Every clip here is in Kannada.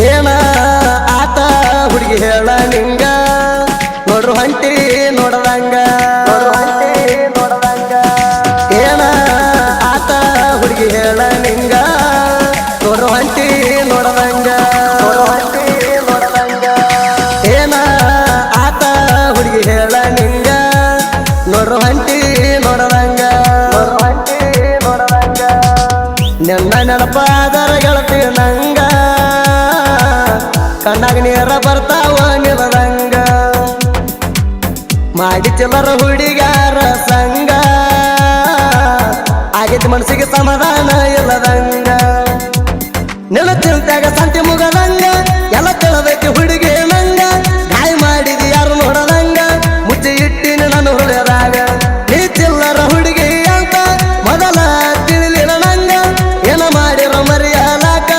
ಏನ ಆತ ಹುಡುಗಿ ಹೇಳ ನಿಂಗ ನೋಡ್ರು ಹೊಂಟಿ ನೋಡದಂಗ ಏನ ಆತ ಹುಡುಗಿ ಹೇಳ ನಿಂಗ ನೋಡ್ರು ಹೊಂಟಿ ನೋಡದಂಗ ಏನ ಆತ ಹುಡುಗಿ ಹೇಳ ನಿಂಗ ನೋಡ್ರು ಹೊಂಟಿ ನೋಡದಂಗ ನಿನ್ನ ನೆನಪಾದರ ಗೆಳತಿ ನಂಗ ಕಣ್ಣಾಗ ನೀರ ಬರ್ತಾವ ನಿಲದಂಗ ಮಾಡಿ ಚಿಲ್ಲರ ಹುಡುಗಾರ ಸಂಗ ಆಗೈತಿ ಮನಸ್ಸಿಗೆ ಸಮಾಧಾನ ಇಲ್ಲದಂಗ ನಿನ್ನ ಚಿಂತ್ಯಾಗ ಸಂತಿ ಮುಗದಂಗ ಎಲ್ಲ ತಿಳದೈತಿ ಹುಡುಗಿ ನಂಗ ಗಾಯ ಮಾಡಿದಿ ಯಾರು ನೋಡದಂಗ ಮುಚ್ಚಿ ಇಟ್ಟಿನ ನಾನು ಹುಡುಗರಾಗ ನೀ ಚಿಲ್ಲರ ಹುಡುಗಿ ಅಂತ ಮೊದಲ ತಿಳಿಲಿಲ್ಲ ನಂಗ ಏನ ಮಾಡಿರೋ ಮರಿಯಲಾಕ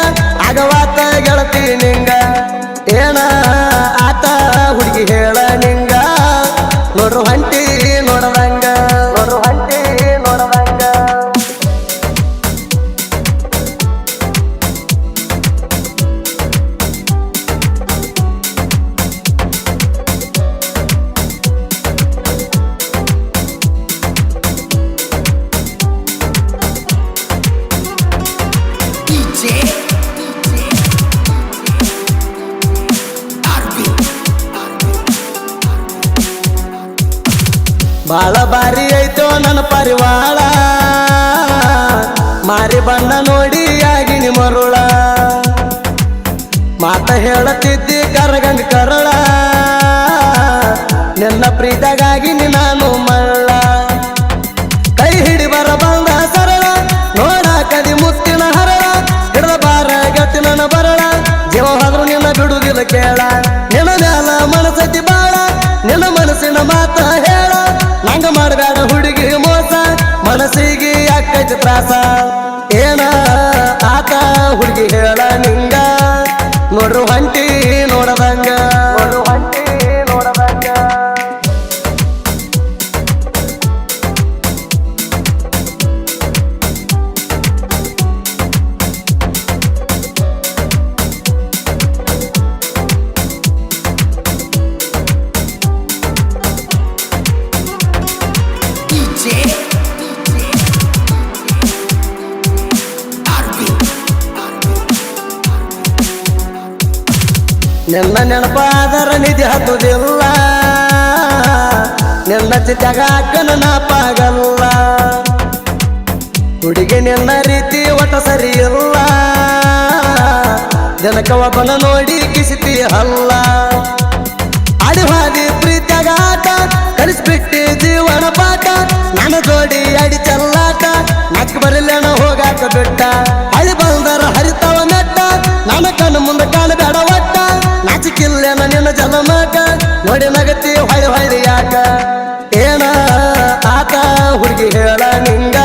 ಆಗವಾತ ಗೆಳತಿ ನಿಂಗ ಏನ ಆತ ಹುಡುಗಿ ಹೇಳ ನಿಂಗ ನೋಡ್ರು ಹೊಂಟಿ ನೋಡದಂಗ ಬಾಳ ಬಾರಿ ಐತೋ ನನ್ನ ಪರಿವಾಳ ಮಾರಿ ಬಣ್ಣ ನೋಡಿ ಆಗಿನಿ ಮರುಳ ಮಾತ ಹೇಳತಿದ್ದಿ ಕರಗಂಗ ಕರಳ ನಿನ್ನ ಪ್ರೀತಗಾಗಿ ನಾನು ಮಳ್ಳ ಕೈ ಹಿಡಿ ಬರ ಬಂದ ಸರಳ ನೋಡ ಕದಿ ಮುತ್ತಿನ ಹರಳ ಹಿಡಿದ ಬಾರ ಗತಿ ನನ್ನ ಬರಳ ಜೀವ ಹೋದ್ರು ನಿನ್ನ ಬಿಡುದಿಲ್ಲ ಕೇಳ ನಿನ್ನ ಮ್ಯಾಲ ಮನಸತಿ ಬಾಳ ನಿನ್ನ ಮನಸ್ಸಿನ ಮಾತ ಹೇಳ ನಂಗ ಮಾಡಬೇಡ ಹುಡುಗಿ ಮೋಸ ಮನಸ್ಸಿಗೆ ಯಾಕೈತಿ ತ್ರಾಸ ಏನ ಆತ ಹುಡುಗಿ ಹೇಳ ನಿಂಗ ನೋಡ್ರು ಹೊಂಟಿ ನೋಡದಂಗ ನಿನ್ನ ನೆನಪಾದರ ನಿಧಿ ಹತ್ತುದಿಲ್ಲ ನಿನ್ನ ಚಿತ್ತಾಗ ಅಕ್ಕನ ನಾಪಾಗಲ್ಲ ಹುಡುಗಿ ನಿನ್ನ ರೀತಿ ಒಟ್ಟ ಸರಿ ಇಲ್ಲ ಜನಕ ಒಬ್ಬನ ನೋಡಿ ಕಿಸಿತಿ ಹಲ್ಲ ಅಡಿವಾದಿ ಪ್ರೀತಿಯಾಗ ಆಟ ಕಲಿಸ್ಬಿಟ್ಟಿ ಜೀವನ ಪಾಠ ನನ್ನ ಜೋಡಿ ಅಡಿ ಚಲ್ಲಾಟ ನಕ್ ಬರಲೇನ ಹೋಗಾಕ ಬಿಟ್ಟ ಹಳಿ ಬಂದರ ಹರಿತಾವ ನೆಟ್ಟ ನನ್ನ ಕಣ್ಣು ಮುಂದೆ ಕಾಣಬೇಡ ಒಟ್ಟ ನಾಚಿಕಿಲ್ಲೇನ ನಿನ್ನ ಜಲಮಕ ನೋಡಿ ನಗತಿ ಹೊಳಿ ಯಾಕ ಏನ ಆತ ಹುಡುಗಿ ಹೇಳ ನಿಂಗ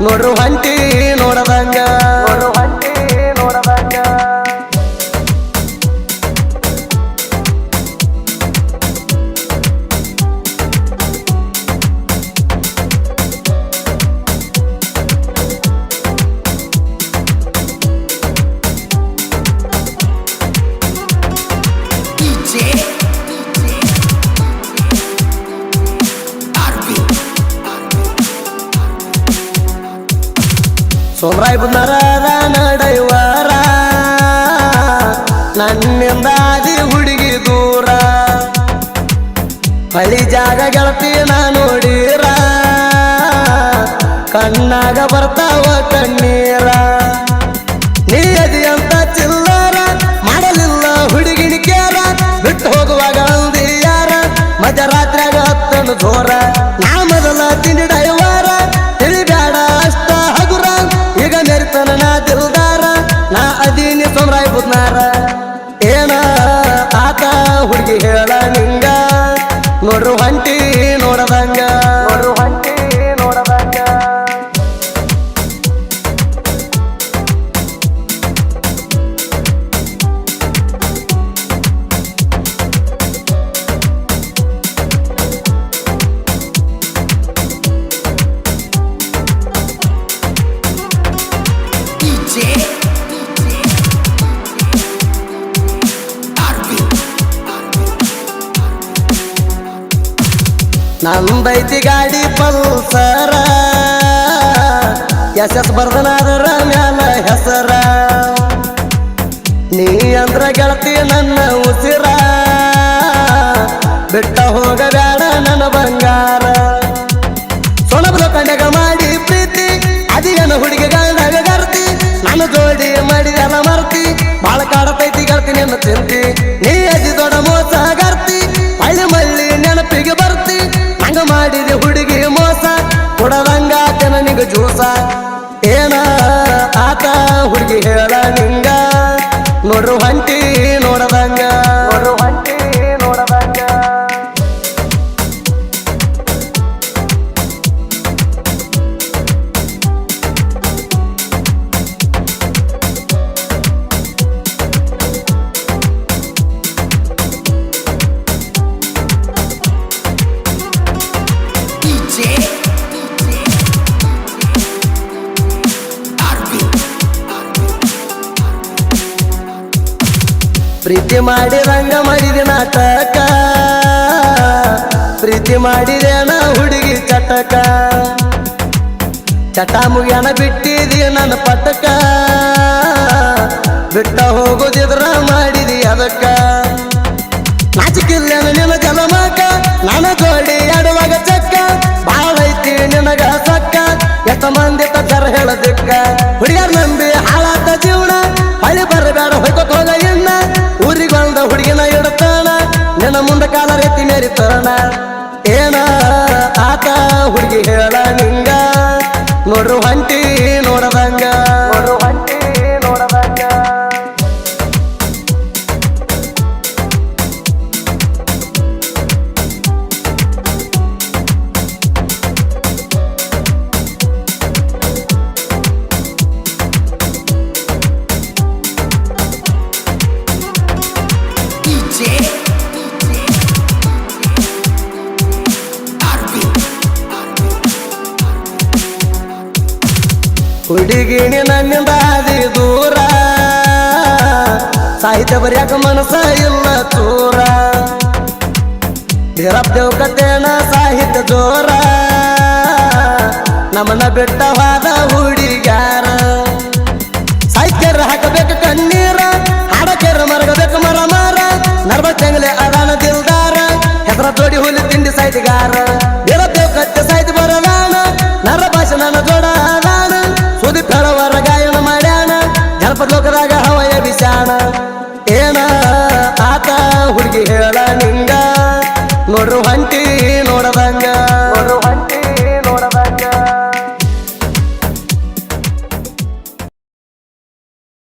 ನೋಡ್ರು ಹೊಂಟಿ ನೋಡದಂಗ ಸೋಮರಾಯ್ ಬಂದರ ನಡೆಯುವರ ನನ್ನಿಂದ ಆದಿ ಹುಡುಗಿ ದೂರ ಹಳಿ ಜಾಗ ಗೆಳತಿ ನಾ ನೋಡಿರ ಕಣ್ಣಾಗ ಬರ್ತಾವ ಕಣ್ಣೀರ ನೀ ಅದಿ ಅಂತ ಚಿಲ್ಲರ ಮಾಡಲಿಲ್ಲ ಹುಡುಗಿನ ಕೇರ ಬಿಟ್ಟು ಹೋಗುವಾಗ ಅಂದಿ ಯಾರ ಮಧ್ಯರಾತ್ರಿಯಾಗ ಹತ್ತನು ಜೋರ ನಾ ಮೊದಲ ತಿಂಡಿ ಡೈವರ ತಿಳಿಬೇಡ ಅಷ್ಟ ಹಗುರ ಈಗ ಮೆರಿತನ ನಾ ದಿಲ್ದಾರ ನಾ ಅದೀನಿ ಸೋಮರಾಯ್ ಬುದ್ನಾರ ಏನ ಆತ ಹುಡುಗಿ ಹೇಳ ನಿಂಗ ನೋಡ್ರು ಹೊಂಟಿ ನೋಡದಂಗ ನಂದೈತಿ ಗಾಡಿ ಪಲ್ಸರ ಎಸ್ ಬರ್ದನಾದರ ಮ್ಯಾಲ ಹೆಸರ ನೀ ಅಂದ್ರ ಗೆಳತಿ ನನ್ನ ಉಸಿರ ಬಿಟ್ಟ ಹೋಗಬೇಡ ನನ್ನ ಬಂಗಾರ ಸೊಣಬಲು ಕಂಡಗ ಮಾಡಿ ಪ್ರೀತಿ ಅದಿಯನ ಹುಡುಗಿಗಳಾಗ ಗರ್ತಿ ನಾನು ಜೋಡಿ ಮಾಡಿದೆಲ್ಲ ಮರ್ತಿ ಬಾಳ ಕಾಡತೈತಿ ಗೆಳತಿ ನಿನ್ನ ಚಿಂತಿ ನೀ ಅದಿ ದೊಡ್ಡ ಮೋಸ ಗರ್ತಿ ಮಳ್ಳಿ ಮಳ್ಳಿ ನೆನಪಿಗೆ ಬರ್ತಿ ಹಂಗ ಮಾಡಿದೆ ಹುಡುಗಿ ಮೋಸ ಕೊಡದಂಗ ನಿಗ ಜ್ಯೂಸ ಏನ ಆತ ಹುಡುಗಿ ಹೇಳ ನಿಂಗ ನೋಡ್ರು ಹೊಂಟಿ ನೋಡದಂಗ ಪ್ರೀತಿ ಮಾಡಿದಂಗ ಮಾಡಿದ ನಾಟಕ ಪ್ರೀತಿ ಮಾಡಿದೇನ ಹುಡುಗಿ ಚಟಕ ಚಟ ಮುಗಿಯನ ಬಿಟ್ಟಿದಿ ನನ್ನ ಪಟಕ ಬಿಟ್ಟ ಹೋಗುದಿದ್ರ ಮಾಡಿದಿ ಅದಕ್ಕ ನಾಚಿಕಿಲ್ಲ ನಿನ್ನ ಜಲಮಕ ನನ್ನ ಜೋಡಿ ಆಡುವಾಗ ಚಕ್ಕ ಬಾಳ ಐತಿ ನಿನಗ ಸಕ್ಕ ಎಷ್ಟ ಮಂದಿ ಜರ ಹೇಳದಿಕ್ಕ ಹುಡುಗರ ನಂಬಿ ಹಾಳಾತ ಜೀವನ ಹಳಿ ಬರಬೇಡ ಹೊಯ್ಕೋತ ಹೋಗ ಇನ್ನ ಊರಿಗೊಂದ ಹುಡುಗಿನ ಇಡ್ತಾನ ನಿನ್ನ ಮುಂದ ಕಾಲ ರೀತಿ ಮೇರಿತಾನ ಏನ ಆತ ಹುಡುಗಿ ಹೇಳ ನಿಂಗ ನೋಡ್ರು ಹೊಂಟಿ ನೋಡದಂಗ ಹುಡುಗಿಣಿ ನನ್ನಿಂದ ಅದಿ ದೂರ ಸಾಹಿತ್ಯ ಬರ್ಯಾಕ ಮನಸ ಇಲ್ಲ ಚೂರ ದೇವ್ ಕತ್ತೇನ ಸಾಹಿತ್ಯ ಜೋರ ನಮ್ಮನ್ನ ಬಿಟ್ಟವಾದ ಹುಡುಗ್ಯಾರ ಸಾಹಿತ್ಯರ ಹಾಕಬೇಕು ಕಣ್ಣೀರ ಹಾಡಕೇರ ಮರಗಬೇಕು ಮರ ಮಾರ ನರ್ಬ ಚಂಗಲೆ ಅದಾನ ದಿಲ್ದಾರ ಹೆಸರ ಜೋಡಿ ಹುಲಿ ತಿಂಡಿ ಸಾಹಿತ್ಯಗಾರ ದೇವ್ ಕತ್ತೆ ಸಾಹಿತ್ಯ ಬರದಾನ ನರ ಭಾಷೆ ನನ್ನ ಜೋಡ ಅದಾನ ಸುದೀಪ್ ಹೇಳವರ ಗಾಯನ ಮಾಡ್ಯಾನ ಜನಪದ ಲೋಕದಾಗ ಹವಯ ಬಿಸಾಣ ಏನ ಆತ ಹುಡುಗಿ ಹೇಳ ನಿಂಗ ನೋಡ್ರು ಹೊಂಟಿ